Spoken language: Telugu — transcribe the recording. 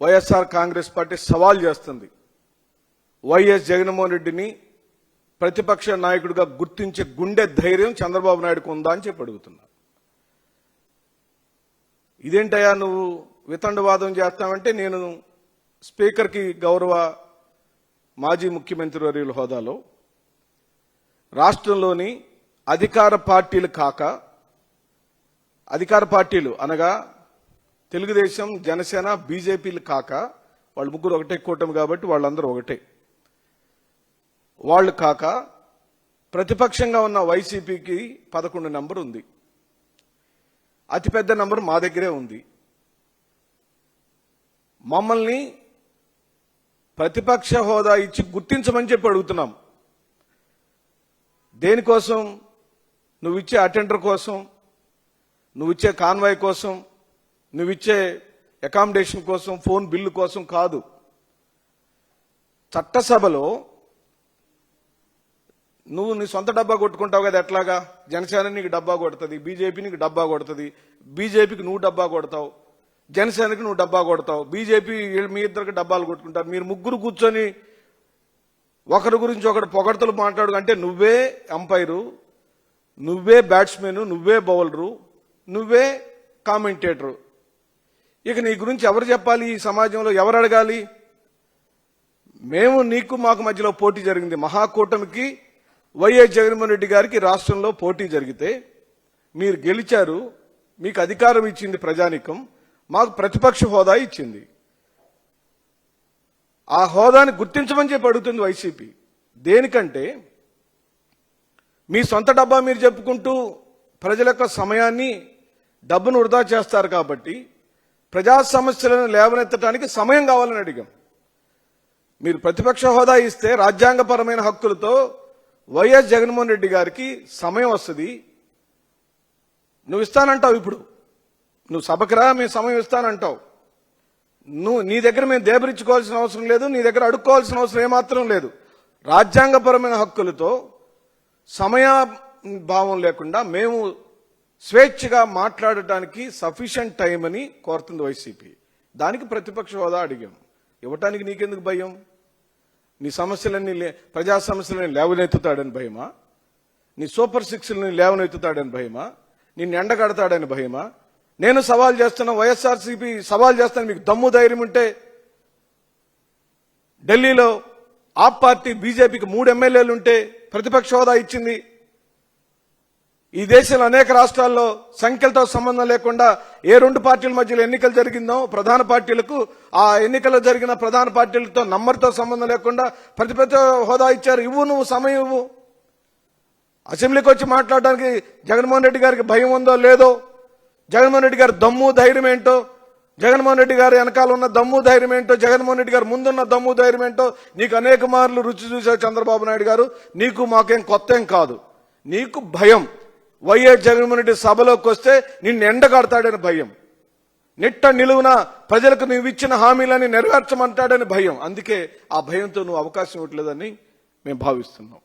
వైఎస్ఆర్ కాంగ్రెస్ పార్టీ సవాల్ చేస్తుంది. వైఎస్ జగన్మోహన్ రెడ్డిని ప్రతిపక్ష నాయకుడిగా గుర్తించే గుండె ధైర్యం చంద్రబాబు నాయుడుకు ఉందా అని చెప్పి అడుగుతున్నా. ఇదేంటయ్యా నువ్వు వితండవాదం చేస్తావంటే, నేను స్పీకర్కి గౌరవ మాజీ ముఖ్యమంత్రి వర్యుల హోదాలో రాష్ట్రంలోని అధికార పార్టీలు కాక, అధికార పార్టీలు అనగా తెలుగుదేశం, జనసేన, బీజేపీలు కాక, వాళ్ళు ముగ్గురు ఒకటే కూటమి కాబట్టి వాళ్ళందరూ ఒకటే, వాళ్ళు కాక ప్రతిపక్షంగా ఉన్న వైసీపీకి 11 నంబర్ ఉంది. అతిపెద్ద నంబర్ మా దగ్గరే ఉంది. మమ్మల్ని ప్రతిపక్ష హోదా ఇచ్చి గుర్తించమని చెప్పి అడుగుతున్నాం. దేనికోసం? నువ్విచ్చే అటెండర్ కోసం, నువ్విచ్చే కాన్వాయ్ కోసం, నువ్విచ్చే అకామిడేషన్ కోసం, ఫోన్ బిల్లు కోసం కాదు. చట్టసభలో నువ్వు నీ సొంత డబ్బా కొట్టుకుంటావు కదా, ఎట్లాగా? జనసేన నీకు డబ్బా కొడుతుంది, బీజేపీ నీకు డబ్బా కొడుతుంది, బీజేపీకి నువ్వు డబ్బా కొడతావు, జనసేనకి నువ్వు డబ్బా కొడతావు, బీజేపీ మీ ఇద్దరికి డబ్బాలు కొట్టుకుంటారు. మీరు ముగ్గురు కూర్చొని ఒకరి గురించి ఒకటి పొగడతలు మాట్లాడు అంటే నువ్వే అంపైరు, నువ్వే బ్యాట్స్మెన్, నువ్వే బౌలరు, నువ్వే కామెంటేటరు. ఇక నీ గురించి ఎవరు చెప్పాలి? ఈ సమాజంలో ఎవరు అడగాలి? మేము నీకు మాకు మధ్యలో పోటీ జరిగింది. మహాకూటమికి వైఎస్ జగన్మోహన్ రెడ్డి గారికి రాష్ట్రంలో పోటీ జరిగితే మీరు గెలిచారు. మీకు అధికారం ఇచ్చింది ప్రజానీకం, మాకు ప్రతిపక్ష హోదా ఇచ్చింది. ఆ హోదాని గుర్తించమని చెప్పి అడుగుతుంది వైసీపీ. దేనికంటే మీ సొంత డబ్బా మీరు చెప్పుకుంటూ ప్రజల యొక్క సమయాన్ని, డబ్బును వృధా చేస్తారు కాబట్టి ప్రజా సమస్యలను లేవనెత్తడానికి సమయం కావాలని అడిగాం. మీరు ప్రతిపక్ష హోదా ఇస్తే రాజ్యాంగపరమైన హక్కులతో వైఎస్ జగన్మోహన్ రెడ్డి గారికి సమయం వస్తుంది. నువ్వు ఇస్తానంటావు, ఇప్పుడు నువ్వు సభకు రా, మేము సమయం ఇస్తానంటావు. నీ దగ్గర మేము దేబరించుకోవాల్సిన అవసరం లేదు, నీ దగ్గర అడుక్కోవాల్సిన అవసరం ఏమాత్రం లేదు. రాజ్యాంగపరమైన హక్కులతో సమయభావం లేకుండా మేము స్వేచ్ఛగా మాట్లాడటానికి సఫిషియంట్ టైం అని కోరుతుంది వైసీపీ. దానికి ప్రతిపక్ష హోదా అడిగాం. ఇవ్వటానికి నీకెందుకు భయం? నీ సమస్యలన్నీ, ప్రజా సమస్యలని లేవనెత్తుతాడని భయమా? నీ సూపర్ సిక్స్ని లేవనెత్తుతాడని భయమా? నిన్ను ఎండగడతాడని భయమా? నేను సవాల్ చేస్తున్నా, వైఎస్ఆర్సీపీ సవాల్ చేస్తాను. మీకు దమ్ము ధైర్యం ఉంటే ఢిల్లీలో ఆప్ పార్టీ బీజేపీకి 3 ఎమ్మెల్యేలు ఉంటే ప్రతిపక్ష హోదా ఇచ్చింది. ఈ దేశంలో అనేక రాష్ట్రాల్లో సంఖ్యలతో సంబంధం లేకుండా ఏ 2 పార్టీల మధ్యలో ఎన్నికలు జరిగిందో ప్రధాన పార్టీలకు, ఆ ఎన్నికల్లో జరిగిన ప్రధాన పార్టీలతో నంబర్తో సంబంధం లేకుండా ప్రతిపక్ష హోదా ఇచ్చారు. ఇవ్వు, నువ్వు సమయం ఇవ్వు. అసెంబ్లీకి వచ్చి మాట్లాడడానికి జగన్మోహన్ రెడ్డి గారికి భయం ఉందో లేదో, జగన్మోహన్ రెడ్డి గారి దమ్ము ధైర్యం ఏంటో, జగన్మోహన్ రెడ్డి గారి వెనకాల ఉన్న దమ్ము ధైర్యం ఏంటో, జగన్మోహన్ రెడ్డి గారు ముందున్న దమ్ము ధైర్యం ఏంటో నీకు అనేక మార్లు రుచి చూశారు చంద్రబాబు నాయుడు గారు. నీకు మాకేం కొత్త ఏం కాదు. నీకు భయం, వైఎస్ జగన్మోహన్ రెడ్డి సభలోకి వస్తే నిన్ను ఎండగడతాడని భయం, నిట్ట నిలువున ప్రజలకు నువ్వు ఇచ్చిన హామీలని నెరవేర్చమంటాడని భయం. అందుకే ఆ భయంతో నువ్వు అవకాశం ఇవ్వట్లేదని మేము భావిస్తున్నాం.